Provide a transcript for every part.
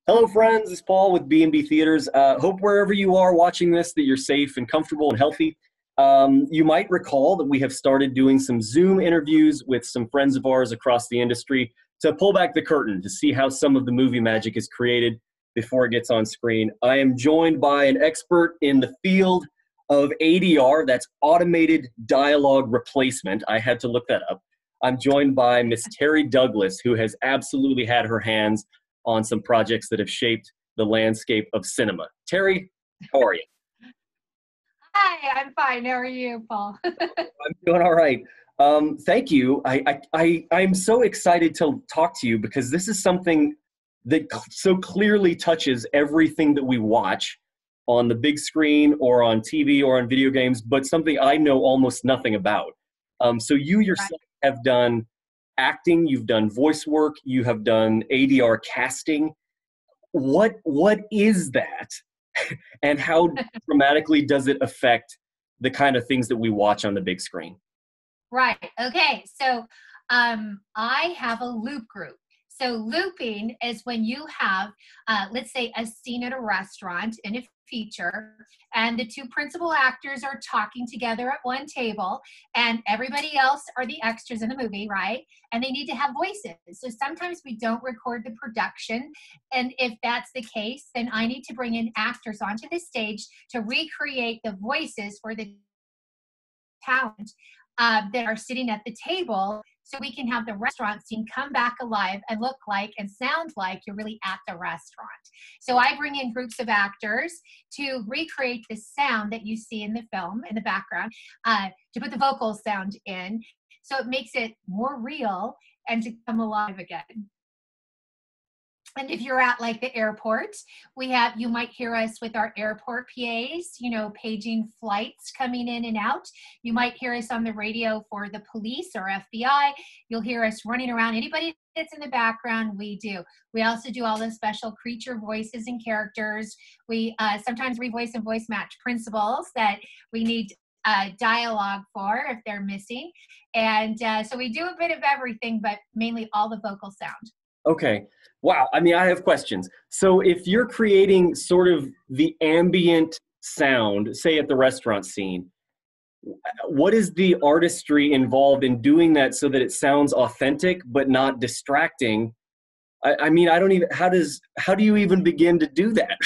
Hello, friends. It's Paul with B&B Theaters. Hope wherever you are watching this that you're safe and comfortable and healthy. You might recall that we have started doing some Zoom interviews with some friends of ours across the industry to pull back the curtain to see how some of the movie magic is created before it gets on screen. I am joined by an expert in the field of ADR, that's automated dialogue replacement. I had to look that up. I'm joined by Miss Terri Douglas, who has absolutely had her hands on some projects that have shaped the landscape of cinema. Terri, how are you? Hi, I'm fine. How are you, Paul? I'm doing all right. Thank you. I'm so excited to talk to you because this is something that so clearly touches everything that we watch on the big screen or on TV or on video games, but something I know almost nothing about. So you yourself have done acting, you've done voice work, you have done ADR casting. What is that? And how dramatically does it affect the kind of things that we watch on the big screen? Right. Okay. So I have a loop group. So looping is when you have, let's say, a scene at a restaurant in a feature, and the two principal actors are talking together at one table, and everybody else are the extras in the movie, right? And they need to have voices. So sometimes we don't record the production, and if that's the case, then I need to bring in actors onto the stage to recreate the voices for the talent that are sitting at the table, so we can have the restaurant scene come back alive and look like and sound like you're really at the restaurant. So I bring in groups of actors to recreate the sound that you see in the film in the background, to put the vocal sound in, so it makes it more real and to come alive again. And if you're at like the airport, you might hear us with our airport PAs, paging flights coming in and out. You might hear us on the radio for the police or FBI. You'll hear us running around. Anybody that's in the background, we do. We also do all the special creature voices and characters. We sometimes revoice and voice match principals that we need dialogue for if they're missing. And so we do a bit of everything, but mainly all the vocal sound. Okay. Wow. I mean, I have questions. So if you're creating sort of the ambient sound, say at the restaurant scene, what is the artistry involved in doing that so that it sounds authentic but not distracting? I mean, I don't even, how do you even begin to do that?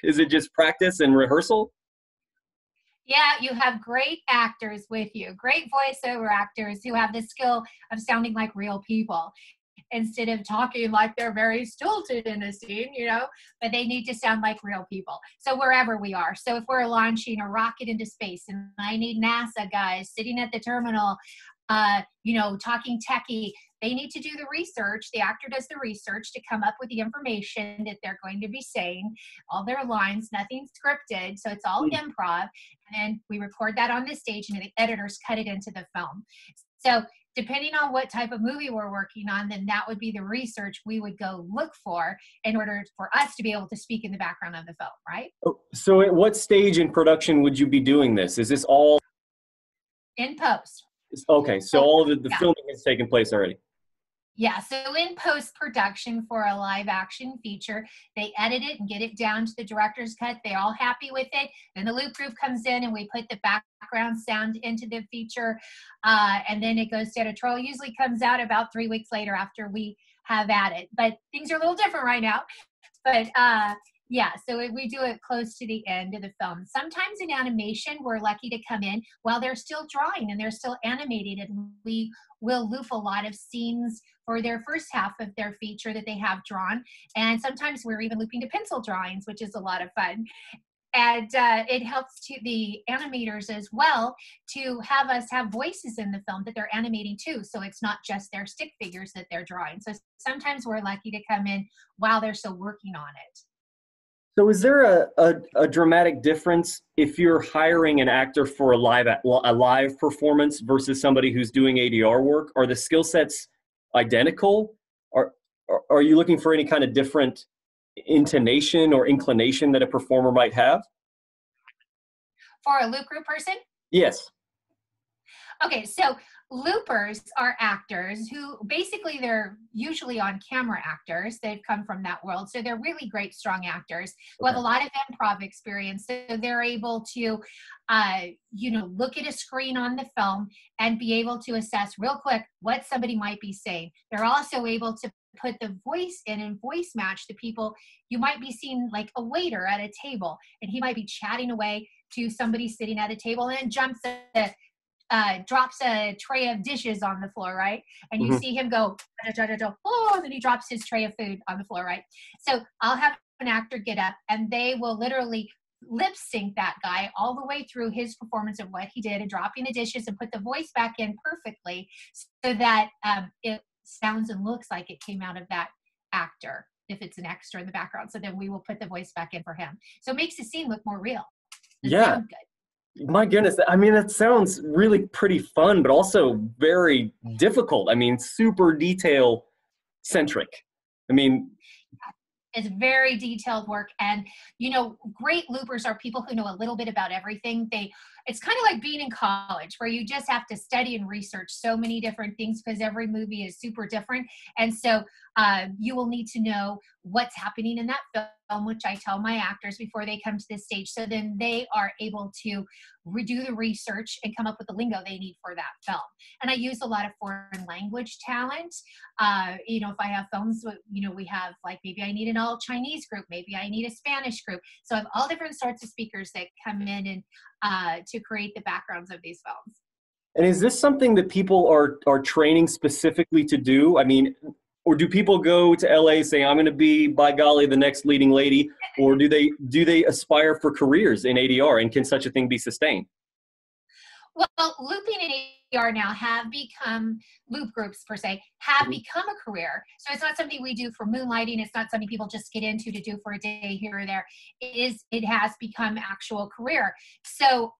Is it just practice and rehearsal? Yeah, you have great actors with you, great voiceover actors who have the skill of sounding like real people, instead of talking like they're very stilted in a scene, but they need to sound like real people. So wherever we are. So if we're launching a rocket into space and I need NASA guys sitting at the terminal, talking techie, they need to do the research. The actor does the research to come up with the information that they're going to be saying, all their lines, nothing scripted. So it's all improv. And then we record that on the stage and the editors cut it into the film. So depending on what type of movie we're working on, then that would be the research we would go look for in order for us to be able to speak in the background of the film, right? So at what stage in production would you be doing this? Is this all? In post. Okay, so all of the filming has taken place already. Yeah, so in post-production for a live action feature, they edit it and get it down to the director's cut. They're all happy with it. Then the loop group comes in and we put the background sound into the feature. And then it goes to editorial. Usually comes out about 3 weeks later after we have added. But things are a little different right now. But yeah, so we do it close to the end of the film. Sometimes in animation, we're lucky to come in while they're still drawing and they're still animated, and we will loop a lot of scenes for their first half of their feature that they have drawn. And sometimes we're even looping to pencil drawings, which is a lot of fun. And it helps to the animators as well to have us have voices in the film that they're animating too. So it's not just their stick figures that they're drawing. So sometimes we're lucky to come in while they're still working on it. So is there a dramatic difference if you're hiring an actor for a live performance versus somebody who's doing ADR work? Are the skill sets identical? Are you looking for any kind of different intonation or inclination that a performer might have? For a loop group person? Yes. Okay, so loopers are actors who basically they're usually on camera actors. They've come from that world. So they're really great, strong actors who have Okay. a lot of improv experience. So they're able to, look at a screen on the film and be able to assess real quick what somebody might be saying. They're also able to put the voice in and voice match the people. You might be seeing like a waiter at a table and he might be chatting away to somebody sitting at a table and then drops a tray of dishes on the floor, right? And you Hmm. see him go, da, da, da, da, oh, and then he drops his tray of food on the floor, right? So I'll have an actor get up and they will literally lip sync that guy all the way through his performance of what he did and dropping the dishes and put the voice back in perfectly so that it sounds and looks like it came out of that actor if it's an extra in the background. So then we will put the voice back in for him. So it makes the scene look more real and Yeah. sound good. My goodness. I mean, that sounds really pretty fun, but also very difficult. I mean, super detail centric. I mean, It's very detailed work. And, great loopers are people who know a little bit about everything. It's kind of like being in college where you just have to study and research so many different things because every movie is super different. And so you will need to know what's happening in that film, which I tell my actors before they come to this stage. So then they are able to redo the research and come up with the lingo they need for that film. And I use a lot of foreign language talent. If I have films, we have like maybe I need an all Chinese group, maybe I need a Spanish group. So I have all different sorts of speakers that come in and to create the backgrounds of these films. and is this something that people are training specifically to do? I mean, or do people go to LA saying, I'm going to be, by golly, the next leading lady? Or do they aspire for careers in ADR, and can such a thing be sustained? Well, looping and ADR now have become, loop groups per se, have Mhm. become a career. So it's not something we do for moonlighting. It's not something people just get into to do for a day here or there. It has become actual career. So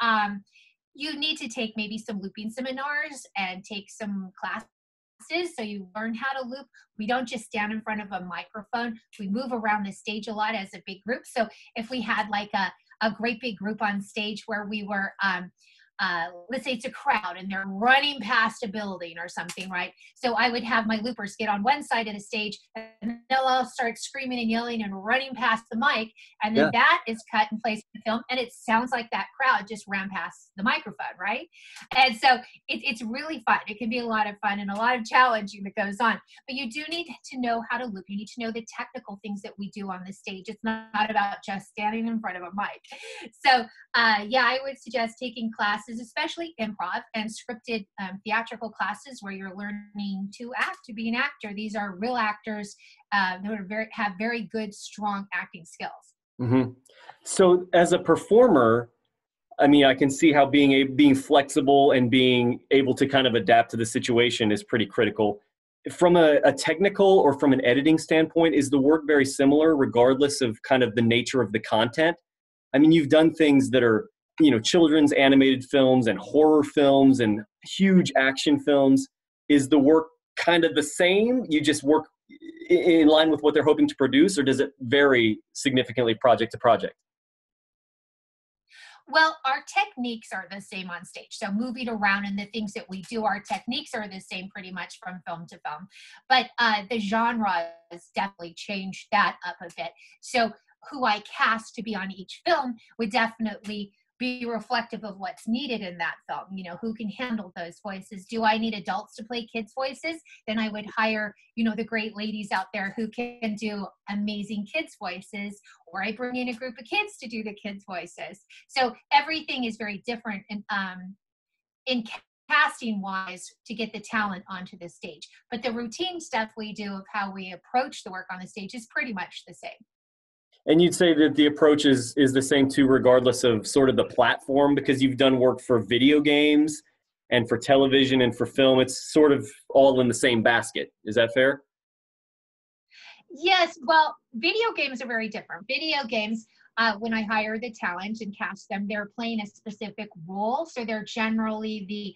you need to take maybe some looping seminars and take some classes so you learn how to loop. We don't just stand in front of a microphone. We move around the stage a lot as a big group. So if we had like a great big group on stage where we were let's say it's a crowd and they're running past a building or something, right? So I would have my loopers get on one side of the stage and they'll all start screaming and yelling and running past the mic. And then Yeah. that is cut and placed in the film. And it sounds like that crowd just ran past the microphone, right? And so it's really fun. It can be a lot of fun and a lot of challenging that goes on. But you do need to know how to loop. You need to know the technical things that we do on the stage. It's not about just standing in front of a mic. So I would suggest taking classes, especially improv and scripted theatrical classes where you're learning to act, to be an actor. These are real actors who have very good, strong acting skills. Hmm. So as a performer, I mean, I can see how being flexible and being able to kind of adapt to the situation is pretty critical. From a technical or from an editing standpoint, is the work very similar regardless of kind of the nature of the content? I mean, you've done things that are, children's animated films and horror films and huge action films. Is the work kind of the same? You just work in line with what they're hoping to produce, or does it vary significantly project to project? Well, our techniques are the same on stage. So moving around and the things that we do, our techniques are the same pretty much from film to film. But the genre has definitely changed that up a bit. So who I cast to be on each film would definitely be reflective of what's needed in that film. Who can handle those voices? Do I need adults to play kids' voices? Then I would hire, the great ladies out there who can do amazing kids' voices, or I bring in a group of kids to do the kids' voices. So everything is very different in casting wise to get the talent onto the stage. But the routine stuff we do of how we approach the work on the stage is pretty much the same. And you'd say that the approach is the same too, regardless of sort of the platform, because you've done work for video games and for television and for film. It's sort of all in the same basket. Is that fair? Yes, well, video games are very different. Video games, when I hire the talent and cast them, they're playing a specific role. So they're generally the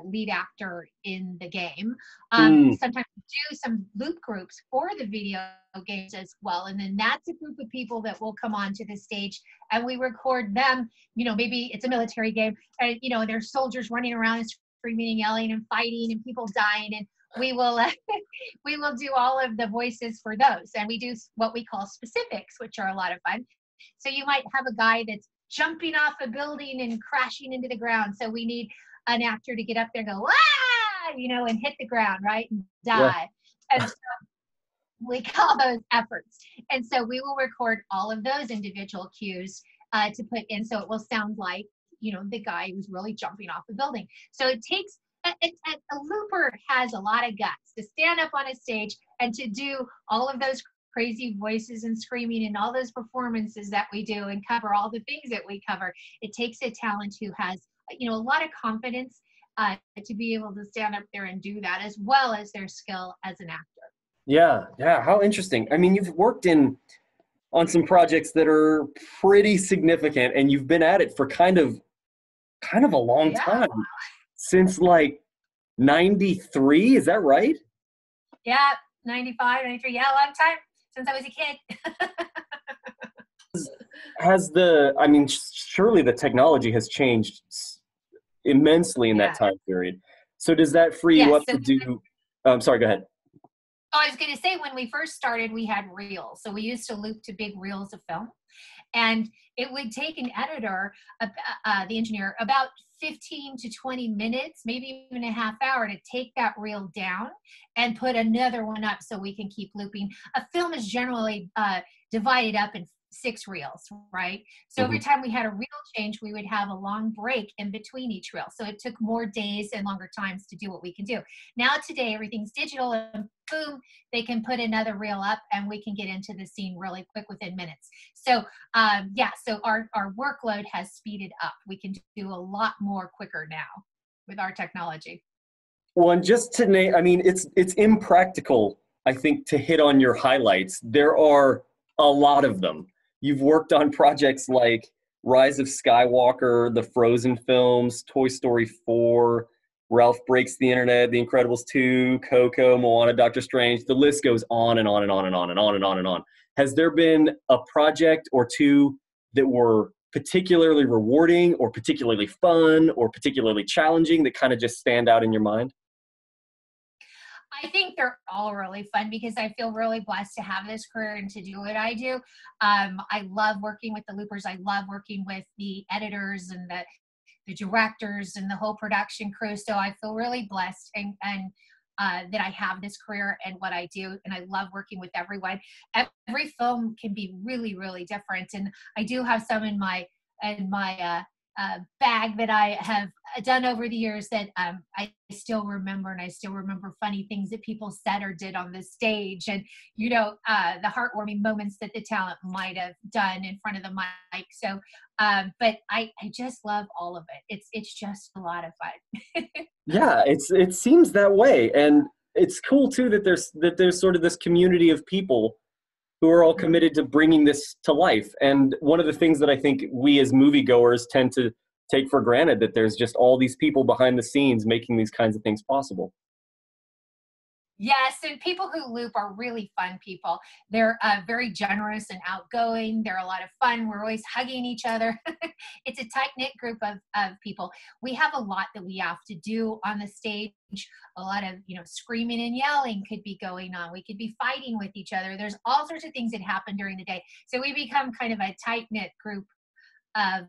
lead actor in the game. Sometimes we do some loop groups for the video games as well. And then that's a group of people that will come onto the stage and we record them. Maybe it's a military game and, there's soldiers running around and screaming and yelling and fighting and people dying, and we will we will do all of the voices for those, and we do what we call specifics, which are a lot of fun. So you might have a guy that's jumping off a building and crashing into the ground, so we need an actor to get up there and go, ah, you know, and hit the ground, right, and die. Yeah. And so we call those efforts. And so we will record all of those individual cues to put in, so it will sound like, you know, the guy who's really jumping off the building. So it takes a looper has a lot of guts to stand up on a stage and to do all of those crazy voices and screaming and all those performances that we do and cover all the things that we cover. It takes a talent who has, you know, a lot of confidence to be able to stand up there and do that, as well as their skill as an actor. Yeah, yeah. How interesting. I mean, you've worked on some projects that are pretty significant, and you've been at it for kind of a long time, since like 93. Is that right? Yeah, 95, 93. Yeah, a long time since I was a kid. I mean, surely the technology has changed immensely in that time period. So does that free you up to do, sorry, go ahead. Oh, I was going to say, when we first started, we had reels. So we used to loop to big reels of film. And it would take an editor, the engineer, about 15 to 20 minutes, maybe even a half hour, to take that reel down and put another one up so we can keep looping. A film is generally divided up in 6 reels, right? So every time we had a reel change, we would have a long break in between each reel. So it took more days and longer times to do what we can do. Now today, everything's digital, and boom, they can put another reel up and we can get into the scene really quick within minutes. So so our workload has speeded up. We can do a lot more quicker now with our technology. Well, and just to name, I mean, it's impractical, I think, to hit on your highlights. There are a lot of them. You've worked on projects like Rise of Skywalker, the Frozen films, Toy Story 4, Ralph Breaks the Internet, The Incredibles 2, Coco, Moana, Doctor Strange. The list goes on and on and on and on and on and on and on. Has there been a project or two that were particularly rewarding or particularly fun or particularly challenging that kind of just stand out in your mind? I think they're all really fun because I feel really blessed to have this career and to do what I do. I love working with the loopers. I love working with the editors and the directors and the whole production crew. So I feel really blessed and that I have this career and what I do. And I love working with everyone. Every film can be really, really different. And I do have some in my bag that I have done over the years that I still remember, and I still remember funny things that people said or did on the stage, and the heartwarming moments that the talent might have done in front of the mic. So, but I just love all of it. It's just a lot of fun. Yeah, it seems that way, and it's cool too that there's sort of this community of people who are all committed to bringing this to life. And one of the things that I think we as moviegoers tend to take for granted, that there's just all these people behind the scenes making these kinds of things possible. Yes, and people who loop are really fun people. They're very generous and outgoing. They're a lot of fun. We're always hugging each other. It's a tight-knit group of people. We have a lot that we have to do on the stage. A lot of, screaming and yelling could be going on. We could be fighting with each other. There's all sorts of things that happen during the day. So we become kind of a tight-knit group of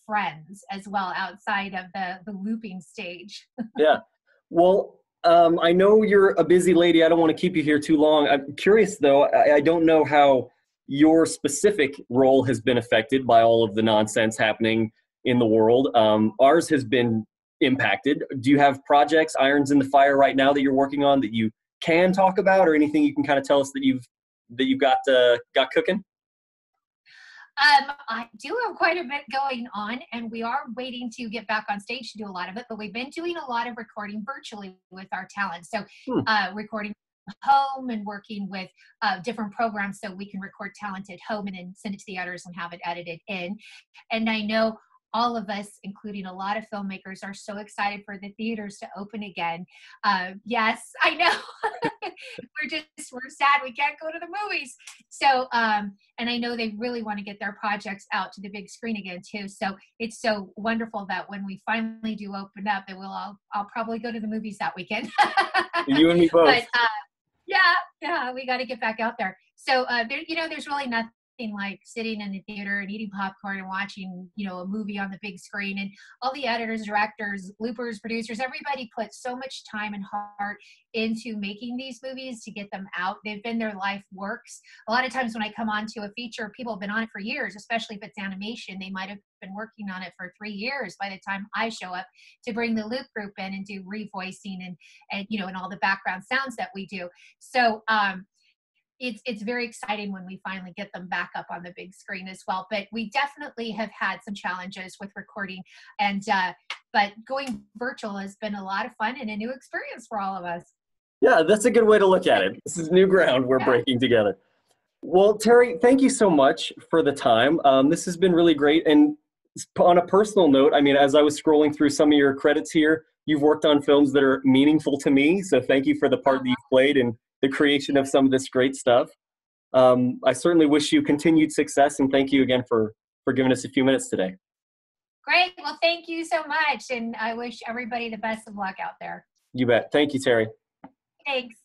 friends as well outside of the looping stage. Yeah. Well, I know you're a busy lady. I don't want to keep you here too long. I'm curious, though. I don't know how your specific role has been affected by all of the nonsense happening in the world. Ours has been impacted. Do you have projects, irons in the fire right now that you're working on that you can talk about, or anything you can kind of tell us that you've got cooking? I do have quite a bit going on, and we are waiting to get back on stage to do a lot of it, but we've been doing a lot of recording virtually with our talent. So recording home and working with different programs so we can record talent at home and then send it to the editors and have it edited in. And I know all of us, including a lot of filmmakers, are so excited for the theaters to open again. Yes, I know. we're sad we can't go to the movies. So, and I know they really want to get their projects out to the big screen again too. So it's so wonderful that when we finally do open up, that I'll probably go to the movies that weekend. You and me both. But yeah, we got to get back out there. So there's really nothing like sitting in the theater and eating popcorn and watching, a movie on the big screen. And all the editors, directors, loopers, producers, everybody put so much time and heart into making these movies to get them out. They've been their life works. A lot of times when I come onto a feature, people have been on it for years, especially if it's animation. They might have been working on it for 3 years by the time I show up to bring the loop group in and do revoicing and all the background sounds that we do. So, it's very exciting when we finally get them back up on the big screen as well. But we definitely have had some challenges with recording, but going virtual has been a lot of fun and a new experience for all of us. Yeah, that's a good way to look at it. This is new ground we're breaking together. Well, Terri, thank you so much for the time. This has been really great. And on a personal note, I mean, as I was scrolling through some of your credits here, you've worked on films that are meaningful to me. So thank you for the part that you've played in the creation of some of this great stuff. I certainly wish you continued success, and thank you again for giving us a few minutes today. Great. Well, thank you so much. And I wish everybody the best of luck out there. You bet. Thank you, Terri. Thanks.